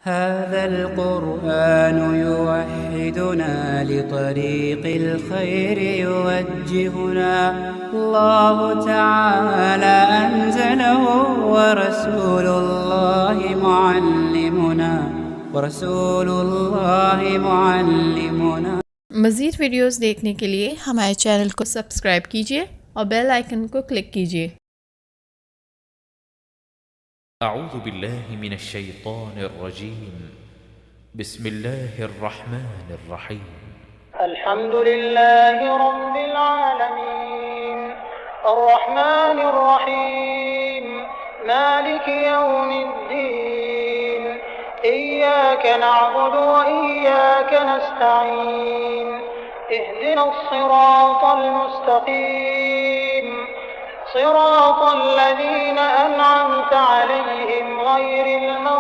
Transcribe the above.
هذا القرآن يوحدنا لطريق الخير يوجهنا. الله تعالى أنزله ورسول الله معلمنا. मज़ीद वीडियोस देखने के लिए हमारे चैनल को सब्सक्राइब कीजिए और बेल आइकन को क्लिक कीजिए। أعوذ بالله من الشيطان الرجيم. بسم الله الرحمن الرحيم. الحمد لله رب العالمين الرحمن الرحيم مالك يوم الدين إياك نعبد وإياك نستعين اهدنا الصراط المستقيم صراط الذين أنعمت عليهم غير المغضوب